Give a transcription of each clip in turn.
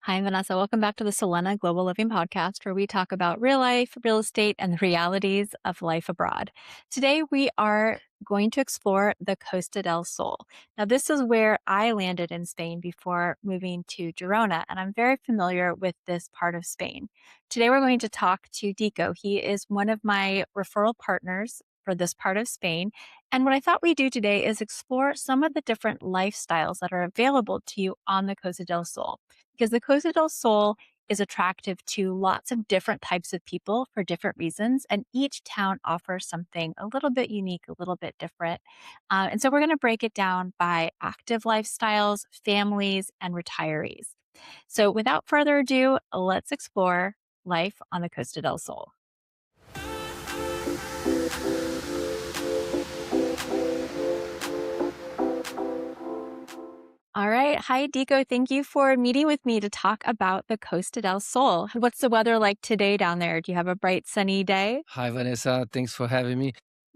Hi, Vanessa. Welcome back to the Solena Global Living Podcast, where we talk about real life, real estate, and the realities of life abroad. Today, we are going to explore the Costa del Sol. Now, this is where I landed in Spain before moving to Girona, and I'm very familiar with this part of Spain. Today, we're going to talk to Dico. He is one of my referral partners for this part of Spain. And what I thought we'd do today is explore some of the different lifestyles that are available to you on the Costa del Sol because the Costa del Sol is attractive to lots of different types of people for different reasons. And each town offers something a little bit unique, a little bit different. And so we're going to break it down by active lifestyles, families, and retirees. So without further ado, let's explore life on the Costa del Sol. All right. Hi, Dico. Thank you for meeting with me to talk about the Costa del Sol. What's the weather like today down there? Do you have a bright, sunny day? Hi, Vanessa. Thanks for having me.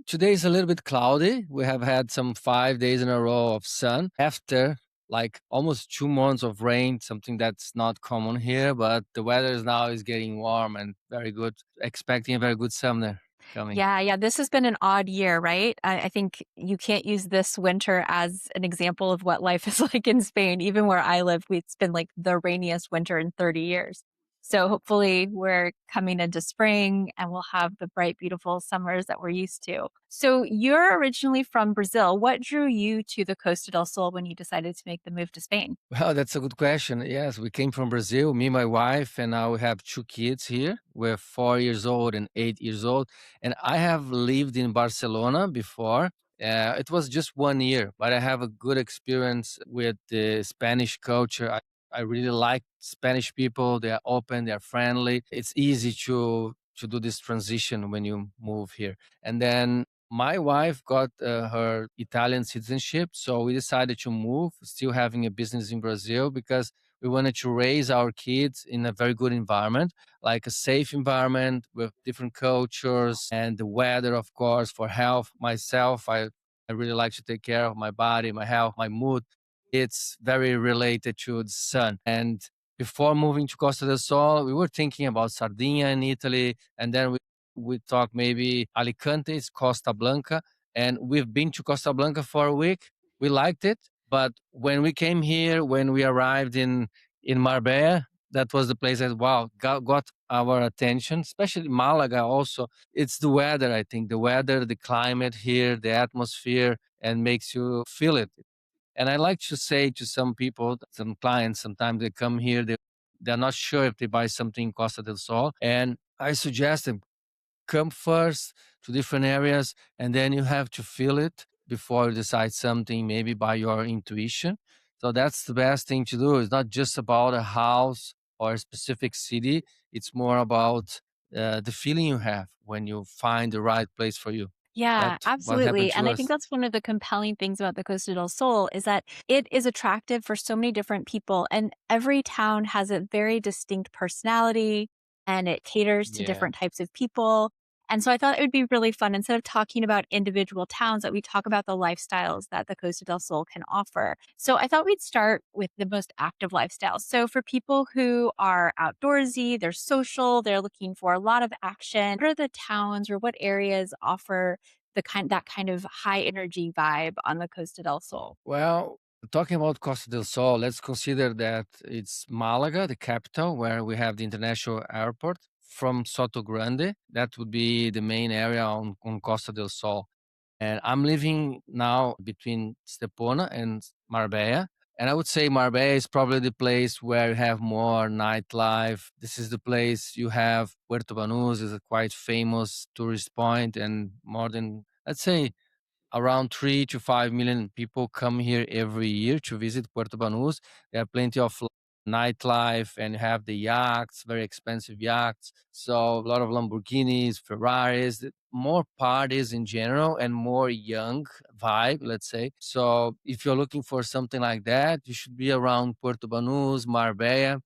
Today is a little bit cloudy. We have had some 5 days in a row of sun after like almost 2 months of rain, something that's not common here, but the weather is now is getting warm and very good. Expecting a very good summer coming. Yeah. This has been an odd year, right? I think you can't use this winter as an example of what life is like in Spain. Even where I live, it's been like the rainiest winter in 30 years. So hopefully we're coming into spring and we'll have the bright, beautiful summers that we're used to. So you're originally from Brazil. What drew you to the Costa del Sol when you decided to make the move to Spain? Well, that's a good question. Yes, we came from Brazil, me, my wife, and now we have two kids here. We're 4 years old and 8 years old. And I have lived in Barcelona before. It was just 1 year, but I have a good experience with the Spanish culture. I really like Spanish people. They are open, they are friendly. It's easy to do this transition when you move here. And then my wife got her Italian citizenship, so we decided to move, still having a business in Brazil because we wanted to raise our kids in a very good environment, like a safe environment with different cultures and the weather, of course, for health. Myself, I really like to take care of my body, my health, my mood. It's very related to the sun. And before moving to Costa del Sol, we were thinking about Sardinia in Italy, and then we talked maybe Alicante's Costa Blanca, and we've been to Costa Blanca for a week. We liked it, but when we came here, when we arrived in Marbella, that was the place that got our attention, especially Malaga. Also, it's the weather. I think the weather, the climate here, the atmosphere, and makes you feel it. And I like to say to some people, some clients, sometimes they come here, they're not sure if they buy something in Costa del Sol, and I suggest them come first to different areas and then you have to feel it before you decide something maybe by your intuition. So that's the best thing to do. It's not just about a house or a specific city. It's more about the feeling you have when you find the right place for you. Yeah, That's what happened absolutely. to And I think us. that's one of the compelling things about the Costa del Sol is that it is attractive for so many different people. And every town has a very distinct personality and it caters to Yeah. different types of people. And so I thought it would be really fun instead of talking about individual towns that we talk about the lifestyles that the Costa del Sol can offer. So I thought we'd start with the most active lifestyles. So for people who are outdoorsy, they're social, they're looking for a lot of action, what are the towns or what areas offer that kind of high energy vibe on the Costa del Sol? Well, talking about Costa del Sol, let's consider that it's Malaga, the capital, where we have the international airport. From Soto Grande, that would be the main area on Costa del Sol. And I'm living now between Estepona and Marbella. And I would say Marbella is probably the place where you have more nightlife. This is the place you have Puerto Banús is a quite famous tourist point, and more than, let's say, around 3 to 5 million people come here every year to visit Puerto Banús. There are plenty of nightlife and have the yachts, very expensive yachts. So a lot of Lamborghinis, Ferraris, more parties in general and more young vibe, let's say. So if you're looking for something like that, you should be around Puerto Banús, Marbella.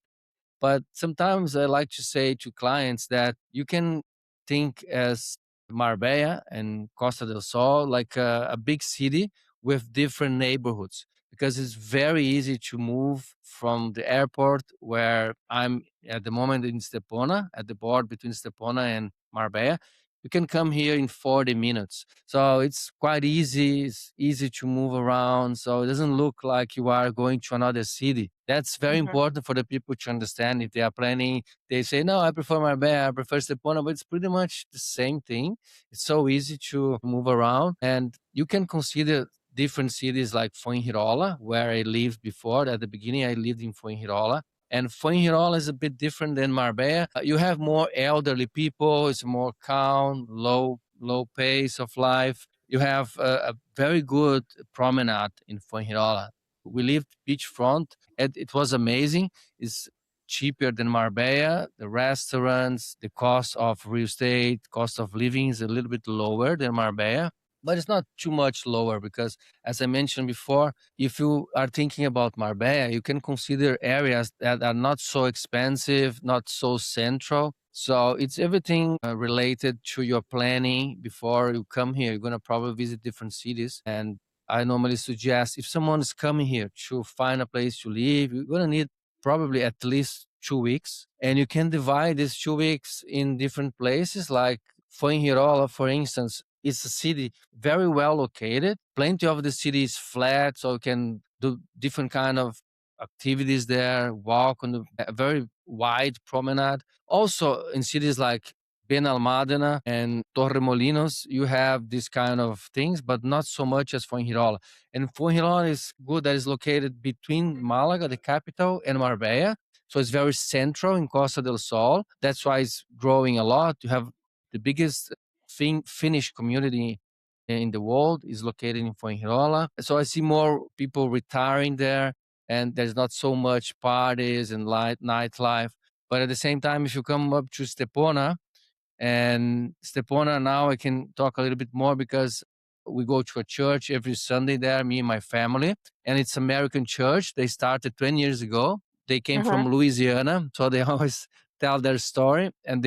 But sometimes I like to say to clients that you can think as Marbella and Costa del Sol like a big city with different neighborhoods because it's very easy to move from the airport where I'm at the moment in Stepona, at the border between Stepona and Marbella. You can come here in 40 minutes. So it's quite easy. It's easy to move around. So it doesn't look like you are going to another city. That's very Mhm. important for the people to understand. If they are planning, they say, no, I prefer Marbella, I prefer Stepona, but it's pretty much the same thing. It's so easy to move around. And you can consider different cities like Fuengirola, where I lived before. At the beginning, I lived in Fuengirola. And Fuengirola is a bit different than Marbella. You have more elderly people. It's more calm, low pace of life. You have a very good promenade in Fuengirola. We lived beachfront, and it was amazing. It's cheaper than Marbella. The restaurants, the cost of real estate, cost of living is a little bit lower than Marbella, but it's not too much lower because, as I mentioned before, if you are thinking about Marbella, you can consider areas that are not so expensive, not so central. So it's everything related to your planning before you come here. You're going to probably visit different cities. And I normally suggest if someone is coming here to find a place to live, you're going to need probably at least 2 weeks. And you can divide these 2 weeks in different places, like Fuengirola, for instance. It's a city very well located. Plenty of the city is flat, so you can do different kind of activities there, walk on a very wide promenade. Also, in cities like Benalmádena and Torremolinos, you have these kind of things, but not so much as Fuengirola. And Fuengirola is good that is located between Malaga, the capital, and Marbella. So it's very central in Costa del Sol. That's why it's growing a lot. You have the biggest Finnish community in the world is located in Fuengirola. So I see more people retiring there, and there's not so much parties and nightlife. But at the same time, if you come up to Stepona, and Stepona, now I can talk a little bit more because we go to a church every Sunday there, me and my family, and it's American church. They started 20 years ago. They came Mhm. from Louisiana, so they always tell their story. And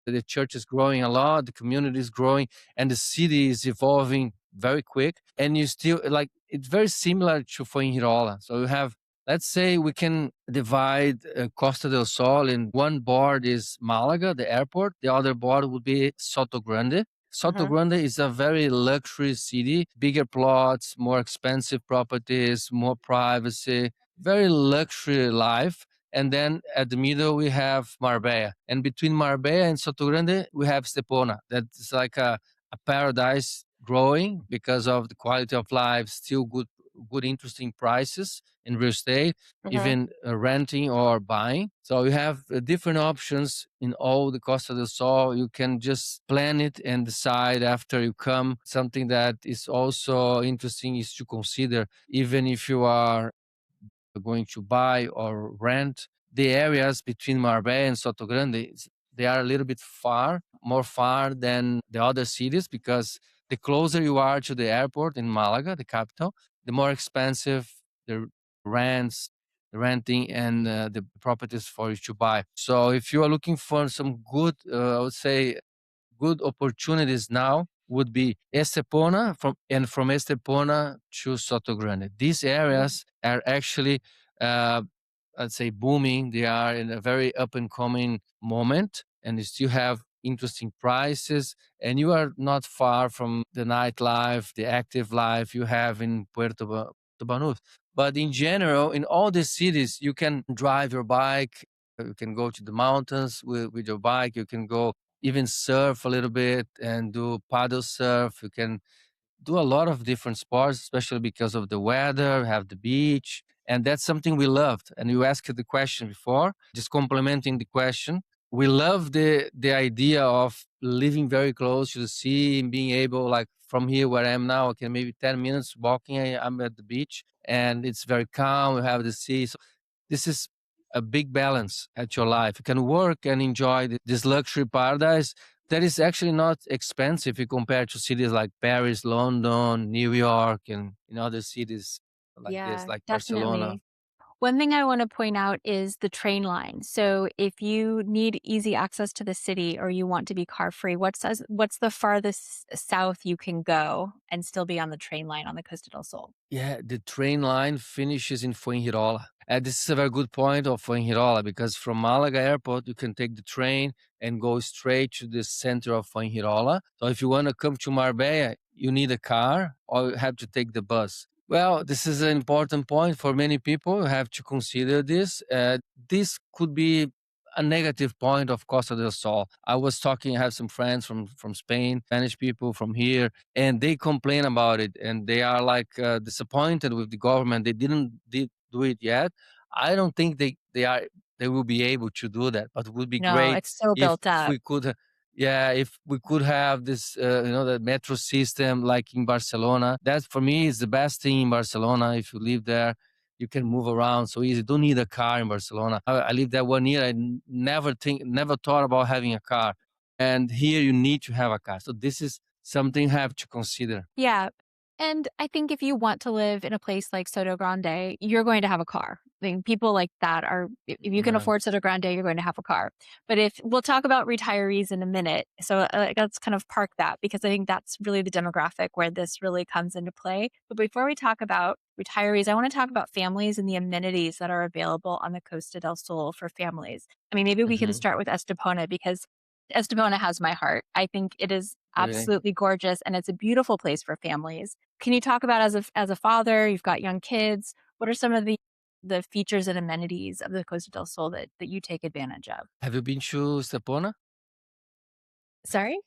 the church is growing a lot, the community is growing, and the city is evolving very quick. And you still like it's very similar to Fuengirola. So you have, let's say we can divide Costa del Sol in one board is Malaga, the airport. The other board would be Soto Grande. Soto Mhm. Grande is a very luxury city, bigger plots, more expensive properties, more privacy, very luxury life. And then at the middle, we have Marbella. And between Marbella and Soto Grande, we have Stepona. That's like a paradise growing because of the quality of life, still good, interesting prices in real estate, Mhm. even renting or buying. So you have different options in all the Costa del Sol. You can just plan it and decide after you come. Something that is also interesting is to consider, even if you are going to buy or rent, the areas between Marbella and Soto Grande, they are a little bit far, more far than the other cities because the closer you are to the airport in Malaga, the capital, the more expensive the rents, the renting, and the properties for you to buy. So if you are looking for some good, I would say, good opportunities now would be Estepona from Estepona to Soto Grande. These areas are actually, uh, I'd say, booming. They are in a very up and coming moment, and you still have interesting prices. And you are not far from the nightlife, the active life you have in Puerto Banús. But in general, in all the cities, you can drive your bike. You can go to the mountains with your bike. You can go even surf a little bit and do paddle surf. You can do a lot of different sports, especially because of the weather, have the beach. And that's something we loved. And you asked the question before, just complementing the question. We love the idea of living very close to the sea and being able, like from here where I am now, I can maybe 10 minutes walking, I'm at the beach and it's very calm. We have the sea. So this is a big balance at your life. You can work and enjoy this luxury paradise that is actually not expensive if you compare to cities like Paris, London, New York, and in other cities like this, Yeah, like Barcelona. definitely. One thing I want to point out is the train line. So if you need easy access to the city or you want to be car free, what's the farthest south you can go and still be on the train line on the Costa del Sol? Yeah, the train line finishes in Fuengirola. This is a very good point of Fuengirola because from Malaga Airport, you can take the train and go straight to the center of Fuengirola. So if you want to come to Marbella, you need a car or you have to take the bus. Well, this is an important point for many people. You have to consider this. This could be a negative point of Costa del Sol. I was talking, I have some friends from Spain, Spanish people from here, and they complain about it and they are like disappointed with the government. They did do it yet. I don't think they will be able to do that, but it would be No, great it's so built if up. we could yeah, if we could have this the metro system like in Barcelona. That for me is the best thing in Barcelona. If you live there, you can move around so easy. Don't need a car in Barcelona. I lived there 1 year. Never thought about having a car, and here you need to have a car. So this is something you have to consider. Yeah. And I think if you want to live in a place like Soto Grande, you're going to have a car. I mean, people like that are, if you can Yeah. afford Soto Grande, you're going to have a car. But if we'll talk about retirees in a minute. So let's kind of park that because I think that's really the demographic where this really comes into play. But before we talk about retirees, I want to talk about families and the amenities that are available on the Costa del Sol for families. I mean, maybe we can Hmm. start with Estepona because Estepona has my heart. I think it is Really. absolutely gorgeous and it's a beautiful place for families. Can you talk about as a father, you've got young kids, what are some of the features and amenities of the Costa del Sol that you take advantage of? Have you been to Estepona? Sorry?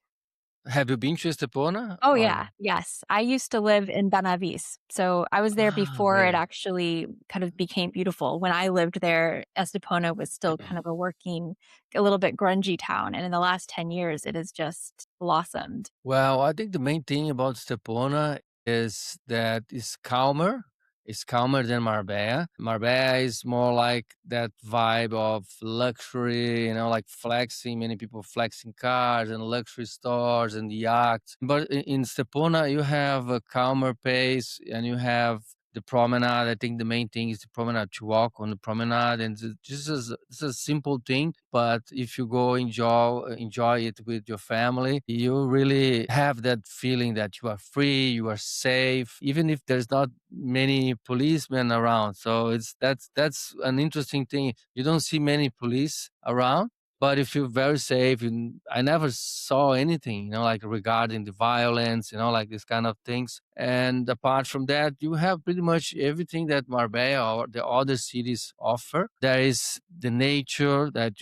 Have you been to Estepona Oh or yeah, no? yes. I used to live in Benavis. So I was there Ah, before it really? actually kind of became beautiful. When I lived there, Estepona was still kind of a working, a little bit grungy town. And in the last 10 years, it has just blossomed. Well, I think the main thing about Stepona is that it's calmer. It's calmer than Marbella. Marbella is more like that vibe of luxury, like flexing. Many people flexing cars and luxury stores and yachts. But in Stepona, you have a calmer pace and you have the promenade. I think the main thing is the promenade, to walk on the promenade, and it's a simple thing. But if you go enjoy it with your family, you really have that feeling that you are free, you are safe, even if there's not many policemen around. So that's an interesting thing. You don't see many police around, but you feel very safe. And I never saw anything, like regarding the violence, like these kind of things. And apart from that, you have pretty much everything that Marbella or the other cities offer. There is the nature that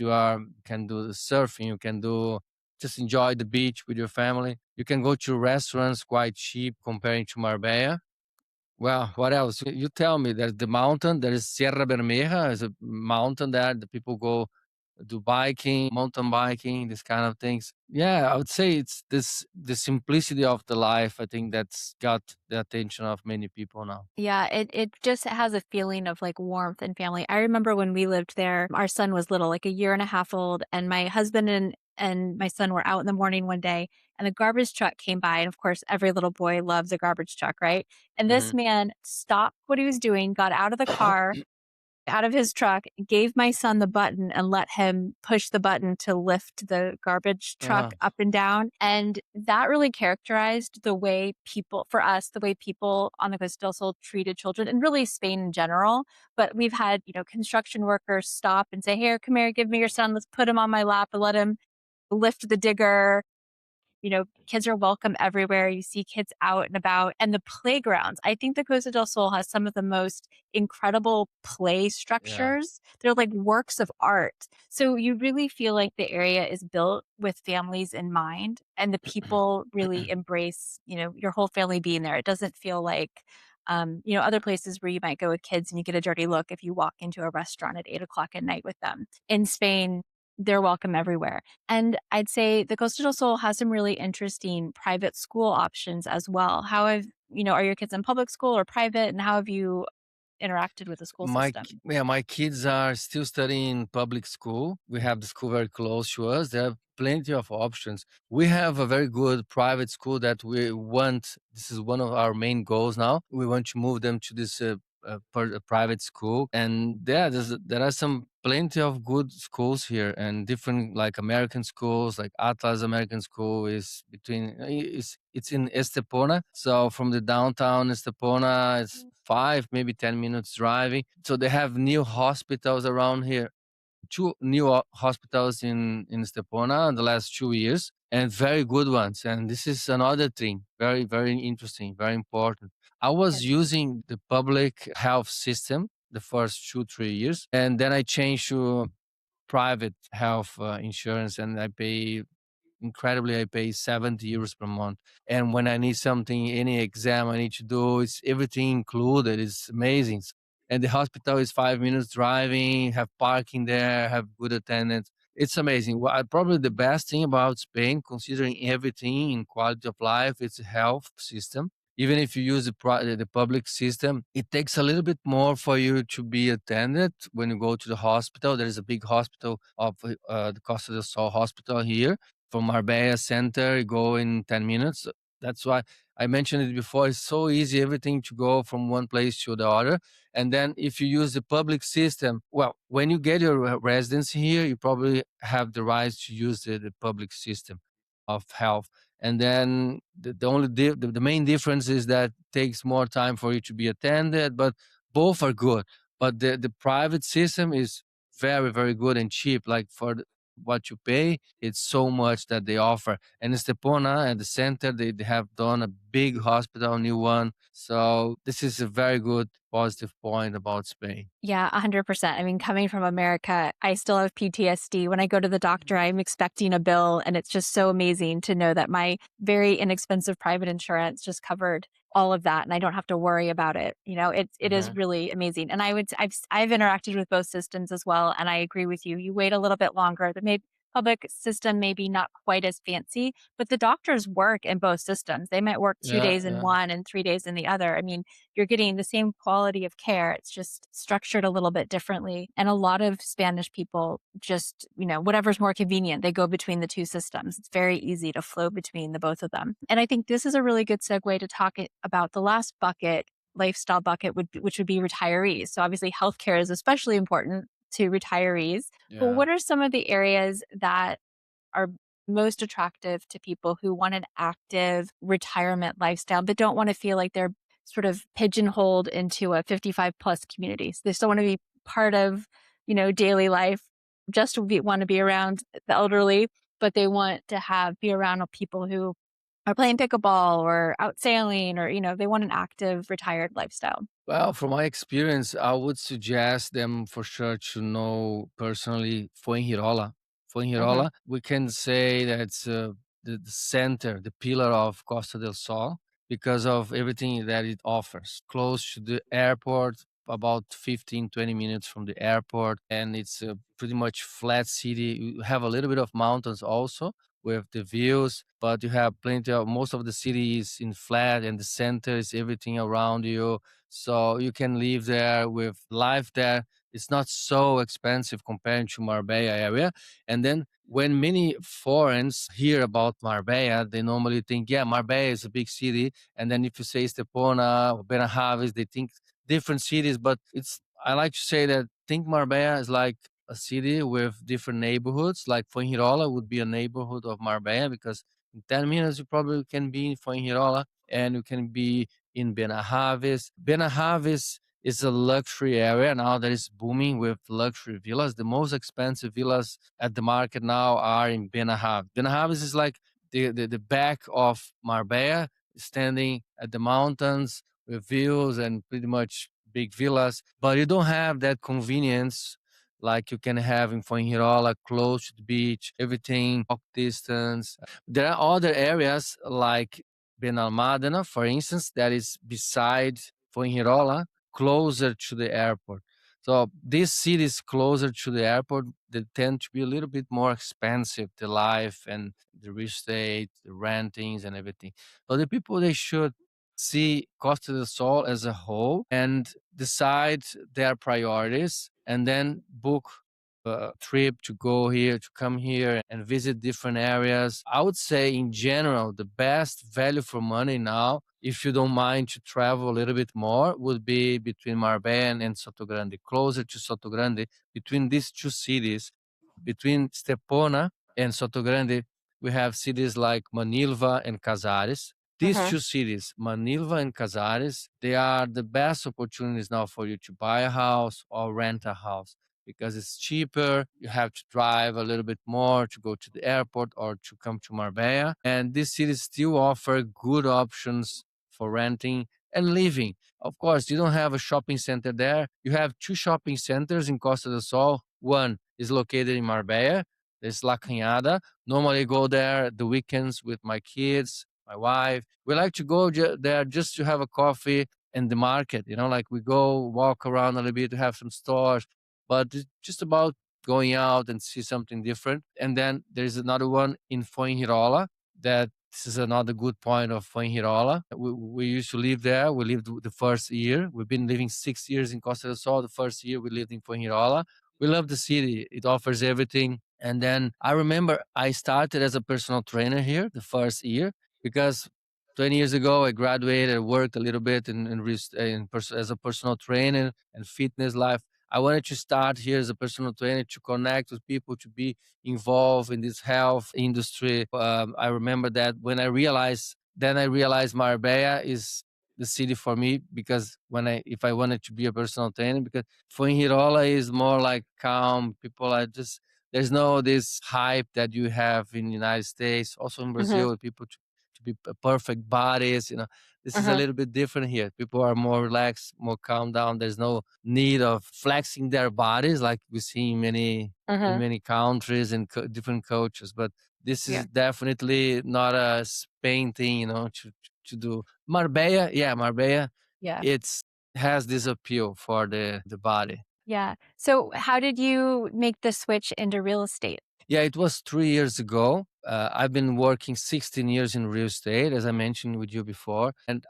can do the surfing, you can do just enjoy the beach with your family. You can go to restaurants quite cheap comparing to Marbella. Well, what else? You tell me. There's the mountain. There is Sierra Bermeja. There's a mountain there. The people go do biking, mountain biking, this kind of things. Yeah, I would say it's the simplicity of the life. I think that's got the attention of many people now. Yeah, it just has a feeling of, like, warmth and family. I remember when we lived there, our son was little, like a year and a half old, and my husband and my son were out in the morning one day, and the garbage truck came by, and, of course, every little boy loves a garbage truck, right? And this Hmm. man stopped what he was doing, got out of the car, out of his truck, gave my son the button and let him push the button to lift the garbage truck Uh, up and down. And that really characterized the way people, for us, the way people on the Costa del Sol treated children and really Spain in general. But we've had, construction workers stop and say, here, come here, give me your son. Let's put him on my lap and let him lift the digger. Kids are welcome everywhere. You see kids out and about and the playgrounds. I think the Costa del Sol has some of the most incredible play yeah. structures. They're like works of art. So you really feel like the area is built with families in mind and the people really embrace, your whole family being there. It doesn't feel like other places where you might go with kids and you get a dirty look if you walk into a restaurant at 8 o'clock at night with them. In Spain, they're welcome everywhere. And I'd say the Costa del Sol has some really interesting private school options as well. Are your kids in public school or private? And how have you interacted with the school system? My kids are still studying public school. We have the school very close to us. There are plenty of options. We have a very good private school that we want. This is one of our main goals now. We want to move them to this a private school. And yeah, there are some plenty of good schools here, and different like American schools, like Atlas American School is between it's in Estepona. So from the downtown Estepona, it's 5 maybe 10 minutes driving. So they have new hospitals around here, two new hospitals in Estepona in the last 2 years, and very good ones. And this is another thing, very very interesting, very important. I was using the public health system the first 2 3 years, and then I changed to private health insurance, and I pay incredibly, I pay 70 euros per month. And when I need something, any exam I need to do, it's everything included. It's amazing. And the hospital is 5 minutes driving, have parking there, have good attendance. It's amazing. Probably the best thing about Spain, considering everything in quality of life, it's a health system. Even if you use the public system, it takes a little bit more for you to be attended when you go to the hospital. There is a big hospital of the Costa del Sol hospital here from Marbella center, you go in 10 minutes. That's why I mentioned it before. It's so easy, everything to go from one place to the other. And then if you use the public system, well, when you get your residency here, you probably have the right to use the public system of health. And then the only the main difference is that it takes more time for you to be attended, but both are good. But the private system is very, very good and cheap. Like for what you pay, it's so much that they offer. And Estepona at the center, they have done a big hospital, new one. So this is a very good positive point about Spain. Yeah, 100%. I mean, coming from America, I still have PTSD. When I go to the doctor, I'm expecting a bill, and it's just so amazing to know that my very inexpensive private insurance just covered all of that, and I don't have to worry about it. It is Uh-huh. really amazing. And I've interacted with both systems as well, and I agree with you. You wait a little bit longer. The public system maybe not quite as fancy, but the doctors work in both systems. They might work two Yeah, days in yeah. one and 3 days in the other. I mean, you're getting the same quality of care. It's just structured a little bit differently. And a lot of Spanish people just, whatever's more convenient, they go between the two systems. It's very easy to flow between the both of them. And I think this is a really good segue to talk about the last bucket, lifestyle bucket, which would be retirees. So obviously healthcare is especially important to retirees. But Yeah. what are some of the areas that are most attractive to people who want an active retirement lifestyle, but don't want to feel like they're sort of pigeonholed into a 55 plus community? So they still want to be part of, daily life, just want to be around the elderly, but they want to be around people who are playing pickleball or out sailing, or, they want an active retired lifestyle. Well, from my experience, I would suggest them for sure to know personally Fuengirola. Hmm. Fuengirola, we can say that's the center, the pillar of Costa del Sol because of everything that it offers. Close to the airport, about 15 20 minutes from the airport, and it's a pretty much flat city. You have a little bit of mountains also with the views, but you have plenty of most of the city is in flat, and the center is everything around you, so you can live there with life there. It's not so expensive compared to Marbella area. And then when many foreigners hear about Marbella, they normally think, yeah, Marbella is a big city. And then if you say Estepona or Benahavis, they think different cities. But I like to say that think Marbella is like a city with different neighborhoods. Like Fuengirola would be a neighborhood of Marbella because in 10 minutes you probably can be in Fuengirola and you can be in Benahavis. Benahavis is a luxury area now that is booming with luxury villas. The most expensive villas at the market now are in Benahavis. Benahavis is like the back of Marbella, standing at the mountains with views and pretty much big villas, but you don't have that convenience like you can have in Fuengirola, close to the beach, everything walk distance. There are other areas like Benalmádena, for instance, that is beside Fuengirola, closer to the airport. So these cities closer to the airport, they tend to be a little bit more expensive, the life and the real estate, the rentings and everything. So the people, they should see Costa del Sol as a whole and decide their priorities and then book a trip to go here, to come here and visit different areas. I would say, in general, the best value for money now, if you don't mind to travel a little bit more, would be between Marbella and Soto Grande, closer to Soto Grande. Between these two cities, between Estepona and Soto Grande, we have cities like Manilva and Casares. These Mhm. two cities, Manilva and Casares, they are the best opportunities now for you to buy a house or rent a house because it's cheaper. You have to drive a little bit more to go to the airport or to come to Marbella. And these cities still offer good options for renting and living. Of course, you don't have a shopping center there. You have two shopping centers in Costa del Sol. One is located in Marbella. There's La Cañada. Normally, I go there the weekends with my kids, my wife. We like to go there just to have a coffee in the market. Like we go walk around a little bit to have some stores, but it's just about going out and see something different. And then there's another one in Fuengirola that this is another good point of Fuengirola. We used to live there. We lived the first year. We've been living 6 years in Costa del Sol. The first year we lived in Fuengirola. We love the city. It offers everything. And then I remember I started as a personal trainer here the first year because 20 years ago I graduated, worked a little bit as a personal trainer and fitness life. I wanted to start here as a personal trainer to connect with people, to be involved in this health industry. I remember that then I realized Marbella is the city for me because if I wanted to be a personal trainer, because Fuengirola is more like calm. People are just there's no this hype that you have in the United States, also in Mhm. Brazil, with people to be perfect bodies. This is a Mhm. little bit different here. People are more relaxed, more calm down. There's no need of flexing their bodies like we see in Mhm. many countries and different cultures. But this Yeah. is definitely not a Spain thing, to do. Marbella, yeah, Marbella, Yeah. it's has this appeal for the body. Yeah. So, how did you make the switch into real estate? Yeah, it was 3 years ago. I've been working 16 years in real estate, as I mentioned with you before. And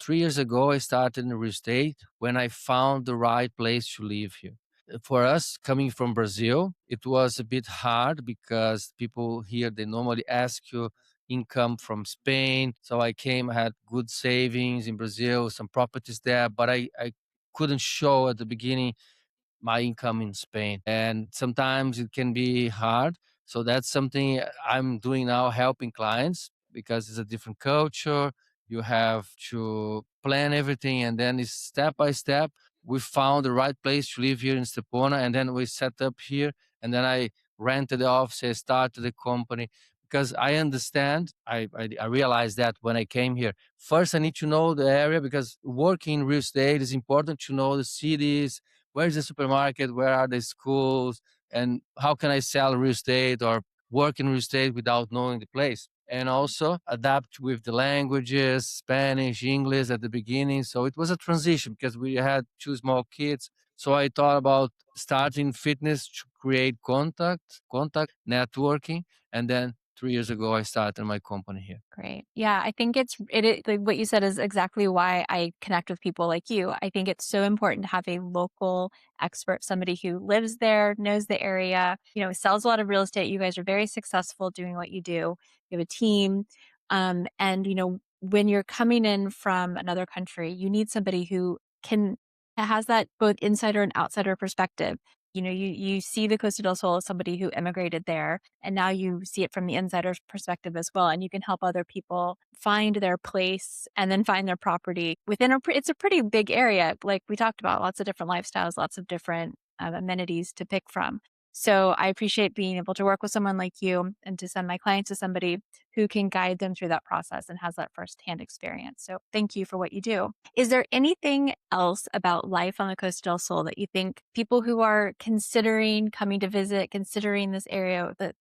3 years ago, I started in real estate when I found the right place to live here. For us, coming from Brazil, it was a bit hard because people here, they normally ask you income from Spain. So I came, I had good savings in Brazil, some properties there, but I couldn't show at the beginning my income in Spain. And sometimes it can be hard. So that's something I'm doing now, helping clients because it's a different culture. You have to plan everything, and then it's step by step. We found the right place to live here in Stepona, and then we set up here. And then I rented the office, I started the company because I understand. I realized that when I came here. First, I need to know the area because working in real estate is important to know the cities, where's the supermarket, where are the schools, and how can I sell real estate or work in real estate without knowing the place. And also adapt with the languages, Spanish, English at the beginning. So it was a transition because we had two small kids. So I thought about starting fitness to create contact, networking. And then 3 years ago, I started my company here. Great. Yeah, I think it is like what you said is exactly why I connect with people like you. I think it's so important to have a local expert, somebody who lives there, knows the area, sells a lot of real estate. You guys are very successful doing what you do. You have a team. And when you're coming in from another country, you need somebody who has that both insider and outsider perspective. You see the Costa del Sol as somebody who immigrated there, and now you see it from the insider's perspective as well. And you can help other people find their place and then find their property within it's a pretty big area. Like we talked about, lots of different lifestyles, lots of different amenities to pick from. So I appreciate being able to work with someone like you and to send my clients to somebody who can guide them through that process and has that firsthand experience. So thank you for what you do. Is there anything else about life on the Costa del Sol that you think people who are considering coming to visit, considering this area that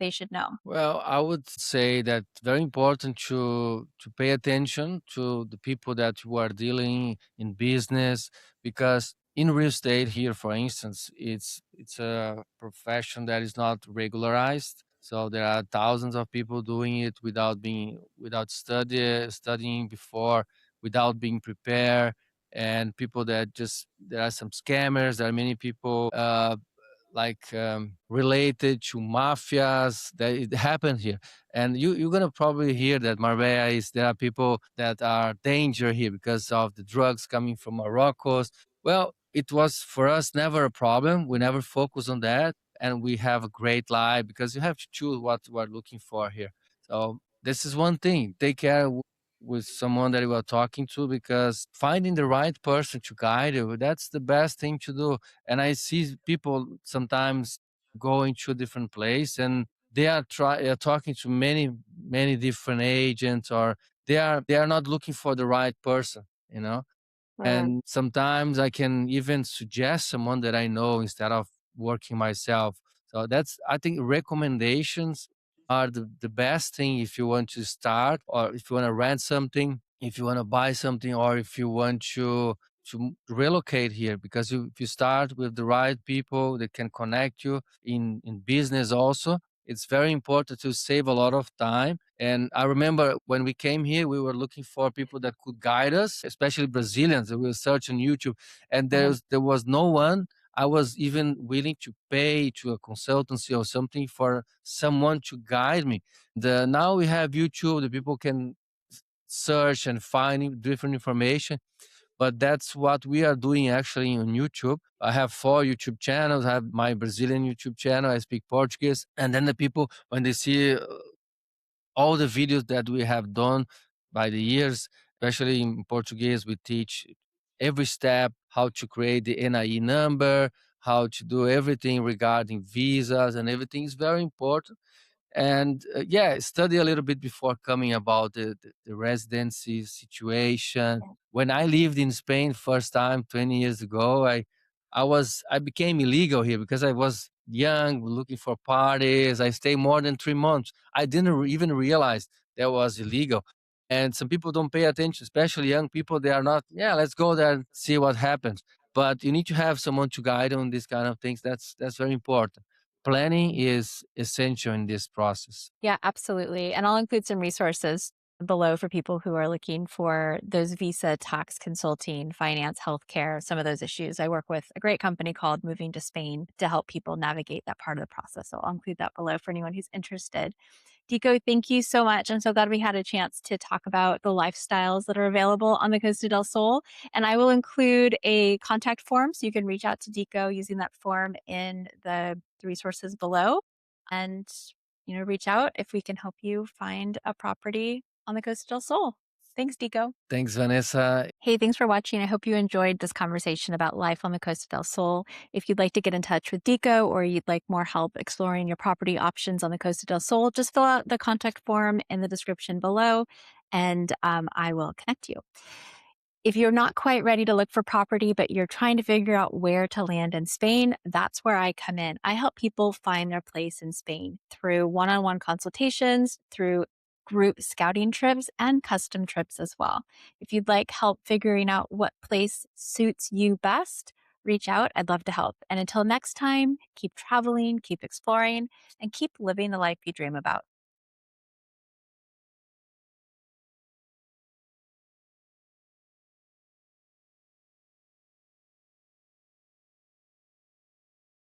they should know? Well, I would say that very important to pay attention to the people that you are dealing in business, because in real estate here, for instance, it's a profession that is not regularized. So there are thousands of people doing it without studying before, without being prepared, and people that just there are some scammers. There are many people like related to mafias that it happened here. And you're gonna probably hear that Marbella is there are people that are danger here because of the drugs coming from Morocco. Well, it was for us never a problem. We never focus on that, and we have a great life because you have to choose what we're looking for here. So this is one thing. Take care with someone that you are talking to, because finding the right person to guide you, that's the best thing to do. And I see people sometimes going to a different place, and are talking to many different agents, or they are not looking for the right person, you know. Mm, And sometimes I can even suggest someone that I know instead of working myself. So that's, I think, recommendations are the best thing if you want to start, or if you want to rent something, if you want to buy something, or if you want to relocate here. Because if you start with the right people that can connect you in business also, it's very important to save a lot of time. And I remember when we came here, we were looking for people that could guide us, especially Brazilians. We were searching YouTube, and mhm. there was no one. I was even willing to pay to a consultancy or something for someone to guide me. Now we have YouTube, the people can search and find different information. But that's what we are doing actually on YouTube. I have 4 YouTube channels. I have my Brazilian YouTube channel. I speak Portuguese, and then the people, when they see all the videos that we have done by the years, especially in Portuguese, we teach every step, how to create the NIE number, how to do everything regarding visas, and everything is very important. And yeah, study a little bit before coming about the residency situation. When I lived in Spain first time 20 years ago, I became illegal here because I was young, looking for parties. I stayed more than 3 months. I didn't even realize that was illegal. And some people don't pay attention, especially young people. They are not, yeah, let's go there and see what happens. But you need to have someone to guide on these kind of things. That's very important. Planning is essential in this process. Yeah, absolutely. And I'll include some resources below for people who are looking for those visa, tax consulting, finance, healthcare, some of those issues. I work with a great company called Moving to Spain to help people navigate that part of the process. So I'll include that below for anyone who's interested. Dico, thank you so much. I'm so glad we had a chance to talk about the lifestyles that are available on the Costa del Sol. And I will include a contact form so you can reach out to Dico using that form in the resources below. And reach out if we can help you find a property on the Costa del Sol. Thanks, Dico. Thanks, Vanessa. Hey, thanks for watching. I hope you enjoyed this conversation about life on the Costa del Sol. If you'd like to get in touch with Dico or you'd like more help exploring your property options on the Costa del Sol, just fill out the contact form in the description below and I will connect you. If you're not quite ready to look for property, but you're trying to figure out where to land in Spain, that's where I come in. I help people find their place in Spain through one on one consultations, through group scouting trips, and custom trips as well. If you'd like help figuring out what place suits you best, reach out. I'd love to help. And until next time, keep traveling, keep exploring, and keep living the life you dream about.